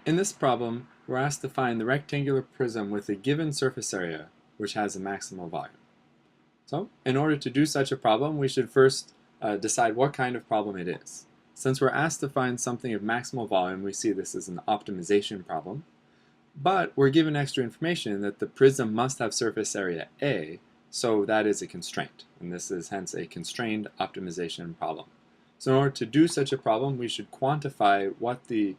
In this problem, we're asked to find the rectangular prism with a given surface area, which has a maximal volume. So, in order to do such a problem, we should first decide what kind of problem it is. Since we're asked to find something of maximal volume, we see this as an optimization problem. But we're given extra information that the prism must have surface area A, so that is a constraint. And this is hence a constrained optimization problem. So in order to do such a problem, we should quantify what the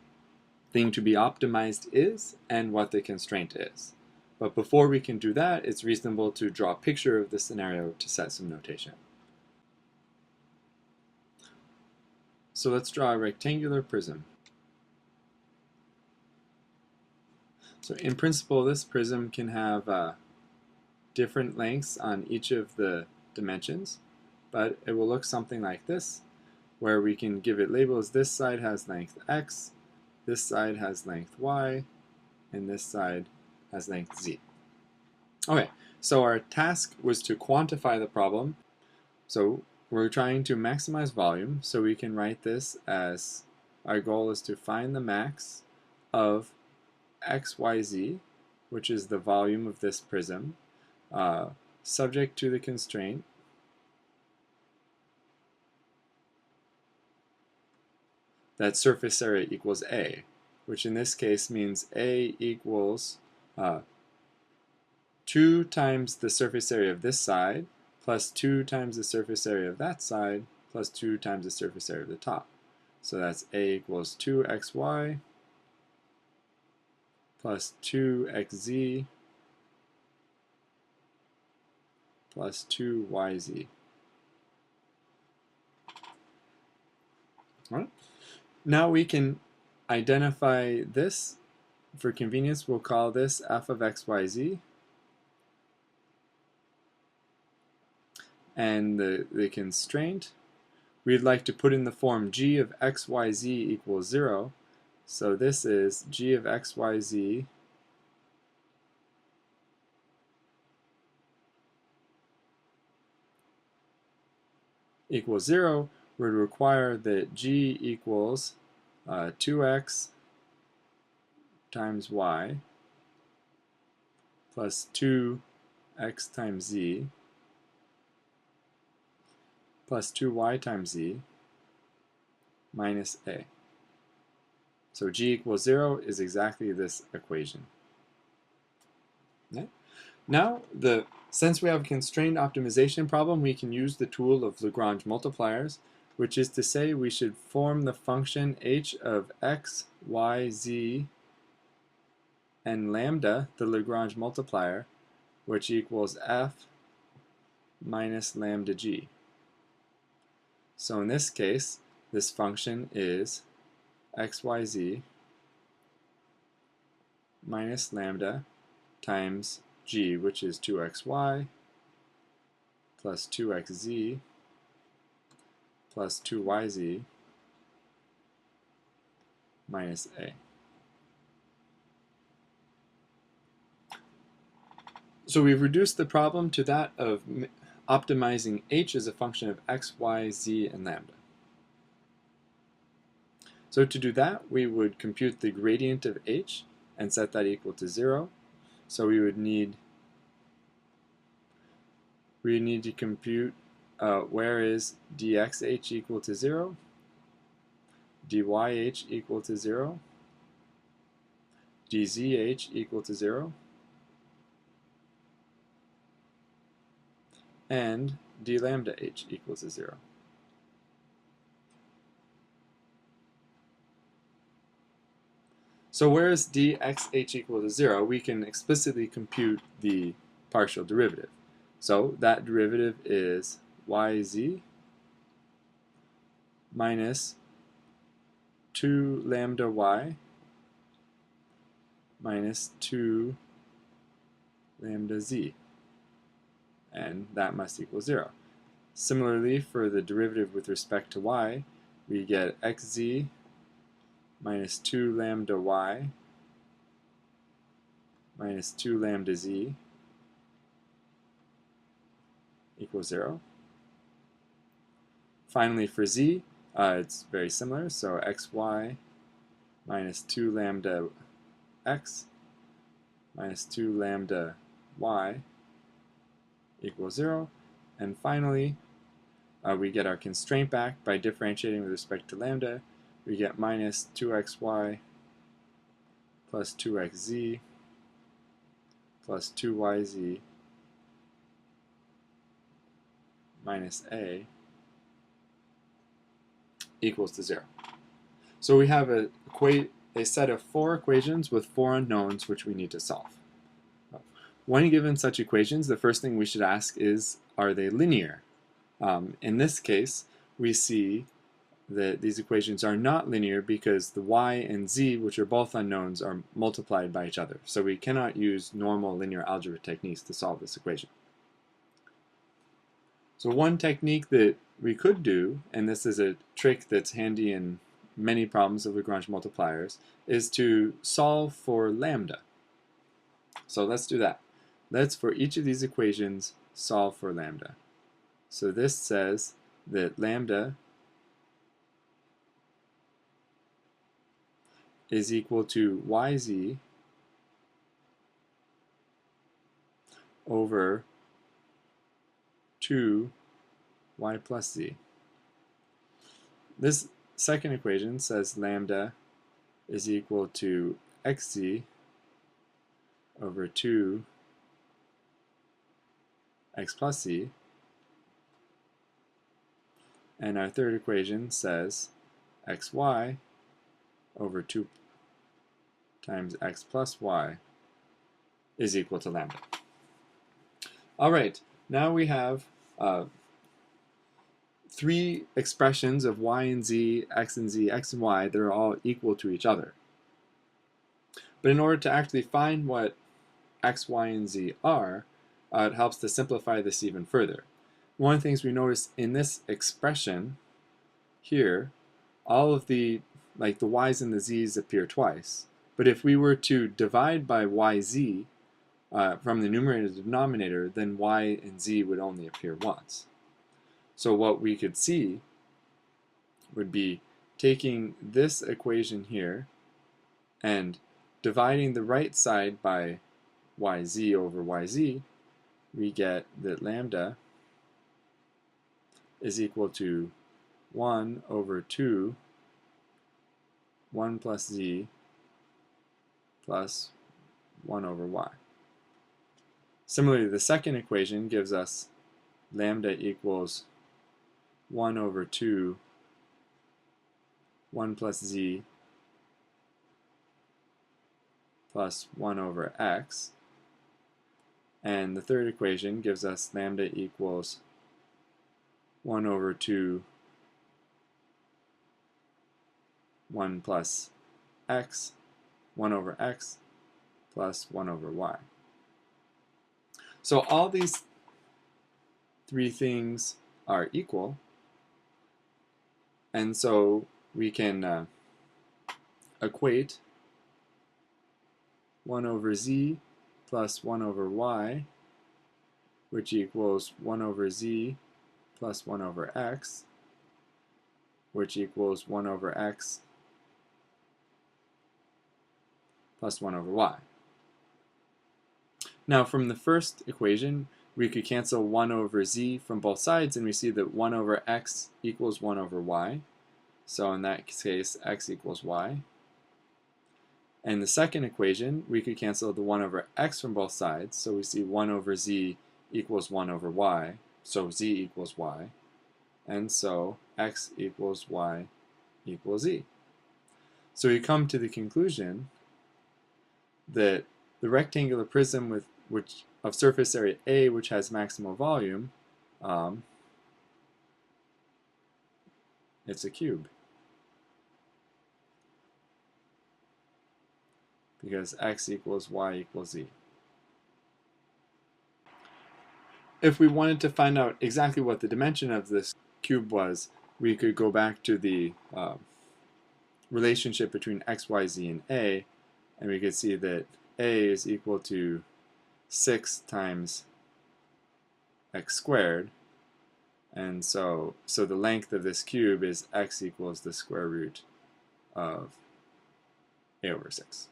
thing to be optimized is and what the constraint is. But before we can do that, it's reasonable to draw a picture of the scenario to set some notation. So let's draw a rectangular prism. So in principle, this prism can have different lengths on each of the dimensions, but it will look something like this, where we can give it labels. This side has length x, this side has length y, and this side has length z. Okay, so our task was to quantify the problem. So we're trying to maximize volume, so we can write this as our goal is to find the max of xyz, which is the volume of this prism, subject to the constraint that surface area equals A, which in this case means A equals 2 times the surface area of this side plus 2 times the surface area of that side plus 2 times the surface area of the top. So that's A equals 2xy plus 2xz plus 2yz. All right. Now we can identify this. For convenience, we'll call this f of xyz. And the constraint, we'd like to put in the form g of xyz equals 0. So this is g of xyz equals 0 would require that g equals 2x times y plus 2x times z plus 2y times z minus a. So g equals 0 is exactly this equation. Okay. Now, since we have a constrained optimization problem, we can use the tool of Lagrange multipliers, which is to say we should form the function h of x, y, z, and lambda, the Lagrange multiplier, which equals f minus lambda g. So in this case, this function is xyz minus lambda times g, which is 2xy plus 2xz plus 2yz minus a. So we've reduced the problem to that of optimizing h as a function of x, y, z, and lambda. So to do that, we would compute the gradient of h and set that equal to 0. So we would need to compute where is dxh equal to 0, dyh equal to 0, dzh equal to 0, and d lambda h equals to 0. So whereas dxh equals to 0, we can explicitly compute the partial derivative. So that derivative is yz minus 2 lambda y minus 2 lambda z, and that must equal 0. Similarly, for the derivative with respect to y, we get xz minus 2 lambda y minus 2 lambda z equals 0. Finally, for z, it's very similar, so xy minus 2 lambda x minus 2 lambda y equals 0. And finally, we get our constraint back by differentiating with respect to lambda. We get minus 2xy plus 2xz plus 2yz minus a equals to 0. So we have a set of 4 equations with 4 unknowns which we need to solve. When given such equations, the first thing we should ask is, are they linear? In this case, we see that these equations are not linear because the y and z, which are both unknowns, are multiplied by each other. So we cannot use normal linear algebra techniques to solve this equation. So one technique that we could do, and this is a trick that's handy in many problems of Lagrange multipliers, is to solve for lambda. So let's do that. Let's, for each of these equations, solve for lambda. So this says that lambda is equal to yz over 2 y plus z. This second equation says lambda is equal to xz over 2 x plus z. And our third equation says xy over 2 times x plus y is equal to lambda. All right, now we have 3 expressions of y and z, x and y that are all equal to each other. But in order to actually find what x, y, and z are, it helps to simplify this even further. One of the things we notice in this expression here, all of the y's and the z's appear twice. But if we were to divide by yz from the numerator to the denominator, then y and z would only appear once. So what we could see would be taking this equation here and dividing the right side by yz over yz, we get that lambda is equal to 1 over 2 1 plus z plus 1 over y. Similarly, the second equation gives us lambda equals 1 over 2 1 plus z plus 1 over x. And the third equation gives us lambda equals 1 over 2 1 plus x, 1 over x, plus 1 over y. So all these 3 things are equal, and so we can equate 1 over z plus 1 over y, which equals 1 over z plus 1 over x, which equals 1 over x plus 1 over y. Now from the first equation, we could cancel 1 over z from both sides, and we see that 1 over x equals 1 over y. So in that case, x equals y. And the second equation, we could cancel the 1 over x from both sides, so we see 1 over z equals 1 over y, so z equals y. And so x equals y equals z. So we come to the conclusion that the rectangular prism of surface area A, which has maximal volume, it's a cube. Because x equals y equals z. If we wanted to find out exactly what the dimension of this cube was, we could go back to the relationship between x, y, z, and a, and we could see that a is equal to 6 times x squared, and so the length of this cube is x equals the square root of a over 6.